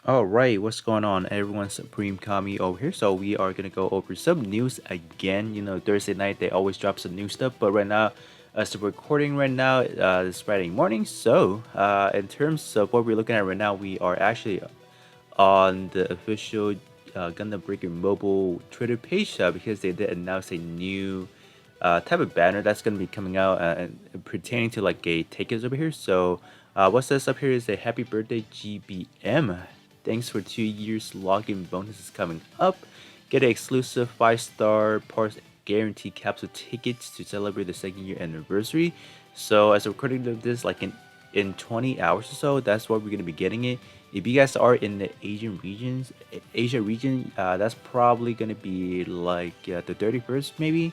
All right, what's going on, everyone? Supreme Kami over here. So we are gonna go over some news again. Thursday night they always drop some new stuff, but right now, as the recording right now, it's Friday morning. So, in terms of what we're looking at right now, we are actually on the official Gundam Breaker Mobile Twitter page because they did announce a new type of banner that's going to be coming out and pertaining to like a tickets over here. So what's this up here is a happy birthday GBM. Thanks for 2 years login bonuses coming up. Get an exclusive 5-star parts guarantee capsule tickets to celebrate the second year anniversary. So as a recording of this, like in 20 hours or so, that's what we're going to be getting it. If you guys are in the Asia region, that's probably going to be like the 31st maybe.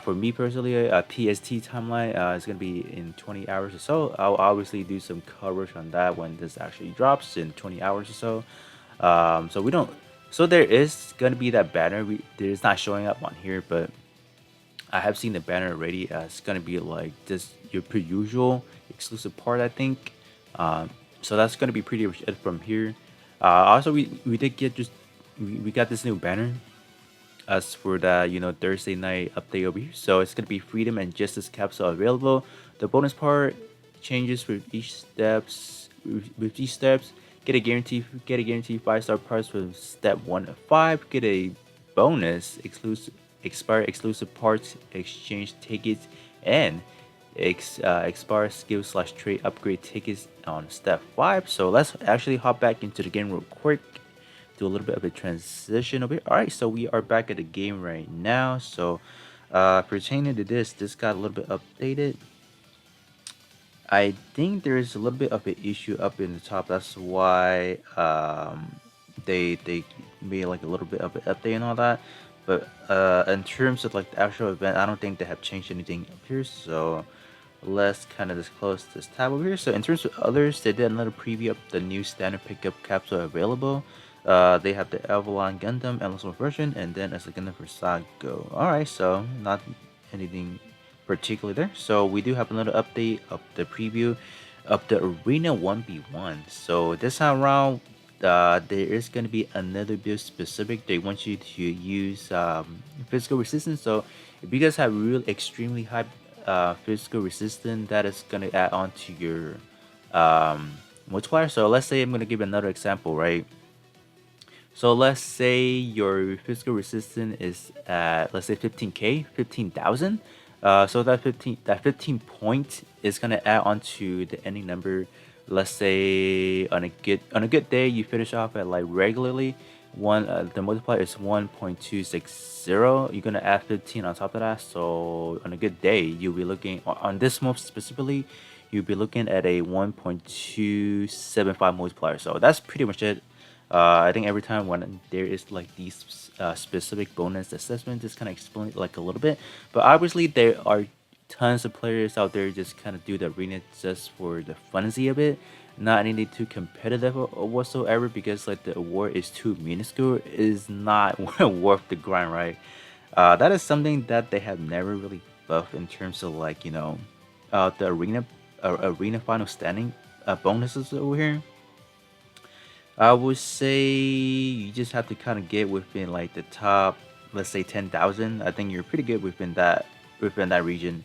For me personally, PST timeline is going to be in 20 hours or so. I'll obviously do some coverage on that when this actually drops in 20 hours or so. So we don't. So there is going to be that banner. There's not showing up on here, but I have seen the banner already. It's going to be like just your per usual exclusive part, I think. So that's going to be pretty much it from here. Also, we did get we got this new banner as for the Thursday night update over here. So it's gonna be Freedom and Justice capsule available. The bonus part changes with each steps. With each steps, get a guarantee 5-star parts from step 1 to 5. Get a bonus expire exclusive parts exchange tickets and expire skill slash trade upgrade tickets on step 5. So let's actually hop back into the game real quick, do a little bit of a transition over here. All right, so we are back at the game right now. So pertaining to this got a little bit updated. I think there is a little bit of an issue up in the top. That's why they made like a little bit of an update and all that. But in terms of like the actual event, I don't think they have changed anything up here. So let's kind of just close this tab over here. So in terms of others, they did another preview of the new standard pickup capsule available. They have the Avalon Gundam Endless War version, and then as a Gundam for Sago. Alright, so not anything particular there. So we do have another update of the preview of the Arena 1v1. So this time around, there is going to be another build specific. They want you to use physical resistance. So if you guys have real extremely high physical resistance, that is going to add on to your multiplier. So let's say I'm going to give another example, right? So let's say your physical resistance is at, let's say 15k, 15,000. So that 15 point is gonna add on to the ending number. Let's say on a good day you finish off at like regularly the multiplier is 1.260. You're gonna add 15 on top of that. So on a good day you'll be looking on this month specifically. You'll be looking at a 1.275 multiplier. So that's pretty much it. I think every time when there is like these specific bonus assessments, just kind of explain it like a little bit. But obviously there are tons of players out there just kind of do the arena just for the funsy of it, not anything too competitive or whatsoever, because like the award is too minuscule, is not worth the grind, right? That is something that they have never really buffed in terms of like the arena final standing bonuses over here. I would say you just have to kind of get within like the top, let's say 10,000. I think you're pretty good within that region,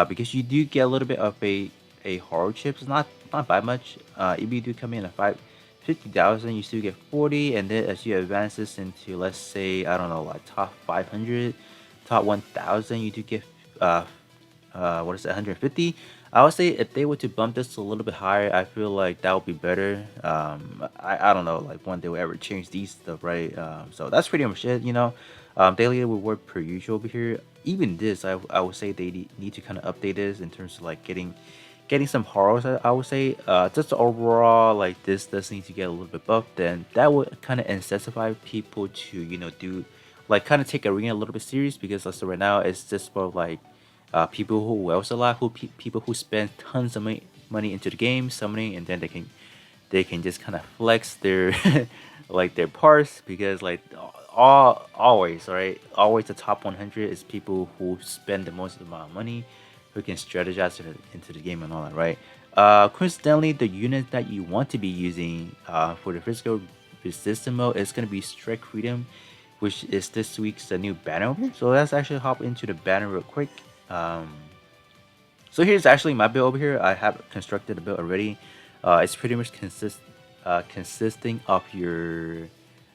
because you do get a little bit of a hardships, not by much. If you do come in at 50,000, you still get 40, and then as you advance this into, let's say, I don't know, like top 500, top 1,000, you do get what is it, 150. I would say if they were to bump this a little bit higher, I feel like that would be better. I don't know, like when they will ever change these stuff, right? So that's pretty much it. Daily reward per usual over here. Even this, I would say they need to kind of update this in terms of like getting some horrors. I would say just overall, like this does need to get a little bit buffed. Then that would kind of incentivize people to do like kind of take arena a little bit serious, because let's say right now it's just for like people who else a lot, people who spend tons of money into the game summoning, and then they can just kind of flex their like their parts, because like always, right, always the top 100 is people who spend the most amount of money, who can strategize into the game and all that, right? Coincidentally, the unit that you want to be using for the physical resistance mode is going to be Strike Freedom, which is this week's new banner over here. So let's actually hop into the banner real quick. Um, so here's actually my build over here. I have constructed a build already. It's pretty much consisting of your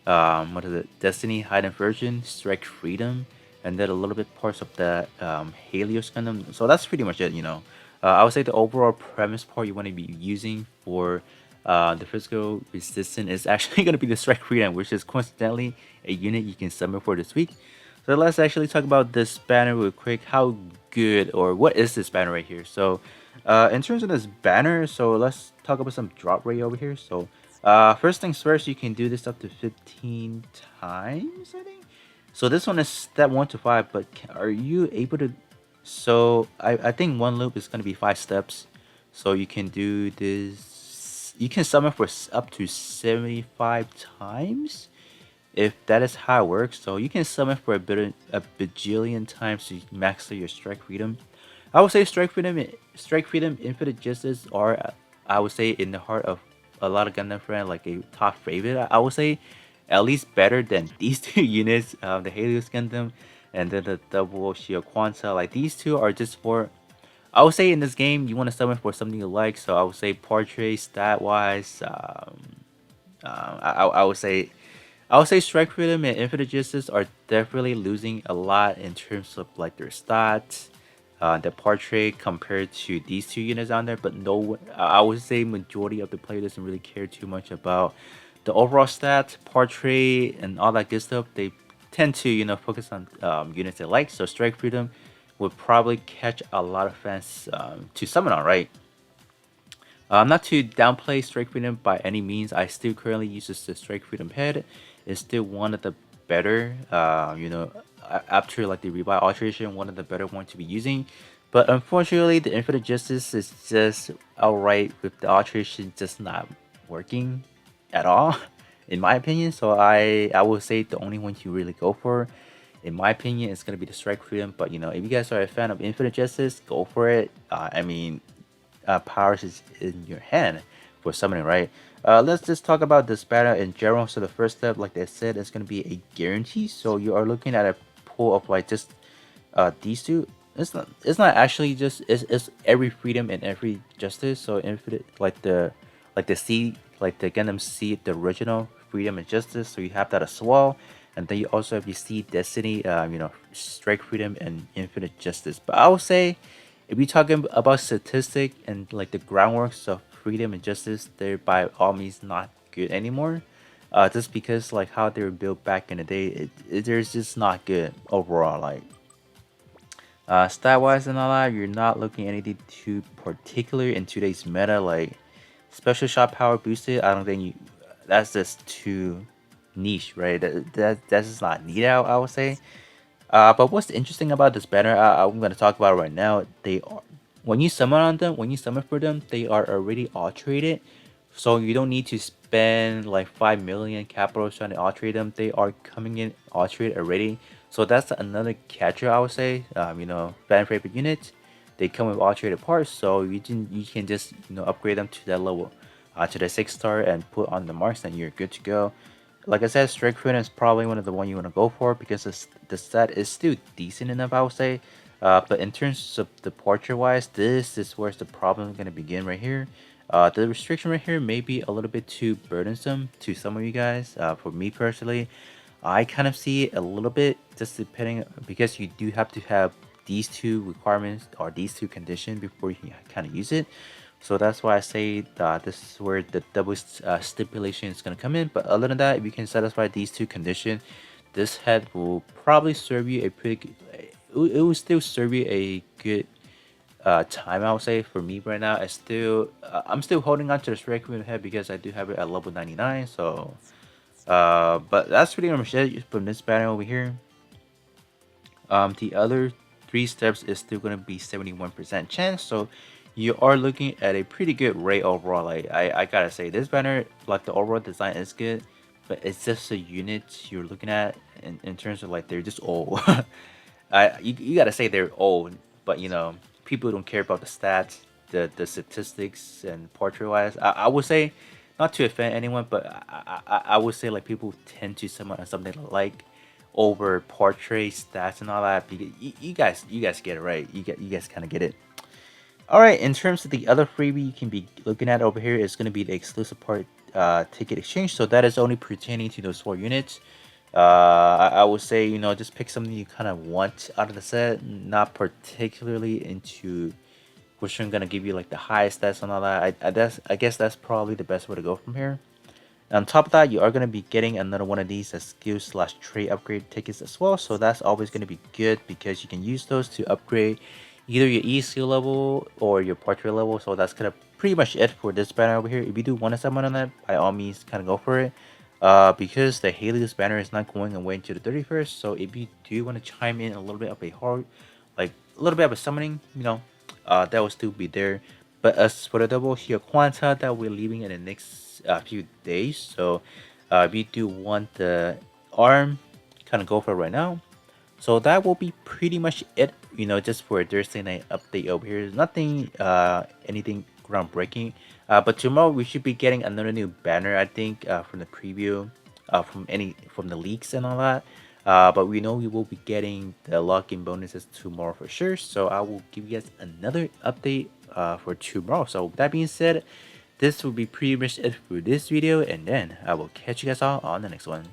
what is it, Destiny Hidden Version, Strike Freedom, and then a little bit parts of the Helios Gundam. So that's pretty much it. I would say the overall premise part you want to be using for the physical resistance is actually going to be the Strike Freedom, which is coincidentally a unit you can summon for this week. So let's actually talk about this banner real quick. How good or what is this banner right here? So in terms of this banner, so let's talk about some drop rate over here. So first things first, you can do this up to 15 times, I think. So this one is step 1 to 5, but are you able to? So I think one loop is going to be 5 steps. So you can do this. You can summon for up to 75 times if that is how it works. So you can summon for a bajillion times to max out your Strike Freedom. I would say Strike Freedom, Infinite Justice are, I would say, in the heart of a lot of Gundam fans, like a top favorite. I would say at least better than these two units, the Helios Gundam and then the Double Shield Quanta. Like these two are just for, I would say in this game you want to summon for something you like. So I would say portrait stat wise. I would say Strike Freedom and Infinite Justice are definitely losing a lot in terms of like their stats, the portrait compared to these two units on there. But no, I would say majority of the player doesn't really care too much about the overall stats, portrait, and all that good stuff. They tend to focus on units they like. So Strike Freedom would probably catch a lot of fans to summon on, right? Not to downplay Strike Freedom by any means, I still currently use the Strike Freedom head. It's still one of the better, after like the rebuy alteration, one of the better ones to be using. But unfortunately, the Infinite Justice is just outright with the alteration just not working at all, in my opinion. So I will say the only one you really go for, in my opinion, is gonna be the Strike Freedom. But if you guys are a fan of Infinite Justice, go for it. I mean, powers is in your hand for summoning, right? Let's just talk about this banner in general. So the first step, like I said, is going to be a guarantee. So you are looking at a pool of like just these two. It's not actually just it's every freedom and every justice. So infinite like the C, like the Gundam Seed, the original freedom and justice. So you have that as well. And then you also have your Seed Destiny, Strike Freedom and Infinite Justice. But I would say if you're talking about statistic and like the groundworks of freedom and justice, they're by all means not good anymore. Just because like how they were built back in the day, they're just not good overall. Like stat wise and all that, you're not looking anything too particular in today's meta. Like special shot power boosted, I don't think you. That's just too niche, right? That's just not needed. I would say. But what's interesting about this banner, I'm gonna talk about it right now. They are, when you summon on them, when you summon for them, they are already alterated, so you don't need to spend like 5 million capital trying to alterate them. They are coming in alterated already, so that's another catcher I would say. Fan favorite units, they come with alterated parts, so you can just upgrade them to that level, to the 6 star and put on the marks, and you're good to go. Like I said, Strike Freedom is probably one of the one you want to go for because the set is still decent enough, I would say. But in terms of the portrait wise, this is where the problem is going to begin right here. The restriction right here may be a little bit too burdensome to some of you guys. For me personally, I kind of see it a little bit just depending, because you do have to have these two requirements or these two conditions before you can kind of use it. So that's why I say that this is where the double stipulation is going to come in. But other than that, if you can satisfy these two conditions, this head will probably serve you a pretty it will still serve you a good time, I would say. For me right now, I'm still holding on to the Strike Queen head because I do have it at level 99. So but that's pretty much it from this banner over here. The other 3 steps is still going to be 71% chance, so you are looking at a pretty good rate overall. Like I gotta say, this banner, like the overall design is good, but it's just the units you're looking at in terms of like they're just old. You gotta say they're old, but people don't care about the stats. the statistics and portrait wise. I would say, not to offend anyone, but I would say like people tend to something like over portrait stats and all that. Because you guys get it right. You guys kind of get it. All right. In terms of the other freebie you can be looking at over here is going to be the exclusive part ticket exchange. So that is only pertaining to those 4 units. I would say, you know, just pick something you kind of want out of the set, not particularly into which one gonna give you like the highest stats and all that. I guess that's probably the best way to go from here. On top of that, you are gonna be getting another one of these as skill/trait upgrade tickets as well. So that's always gonna be good because you can use those to upgrade either your E skill level or your portrait level. So that's gonna pretty much it for this banner over here. If you do want to summon on that, by all means, kind of go for it. Because the Helios banner is not going away until the 31st. So if you do want to chime in a little bit of a hard, like a little bit of a summoning, you know, that will still be there. But as for the double here Quanta that we're leaving in the next few days, so if you do want the arm, kind of go for it right now. So that will be pretty much it, you know, just for a Thursday night update over here. There's nothing, anything groundbreaking. But tomorrow we should be getting another new banner, I think, from the preview, from the leaks and all that. But we know we will be getting the login bonuses tomorrow for sure. So I will give you guys another update for tomorrow. So with that being said, this will be pretty much it for this video, and then I will catch you guys all on the next one.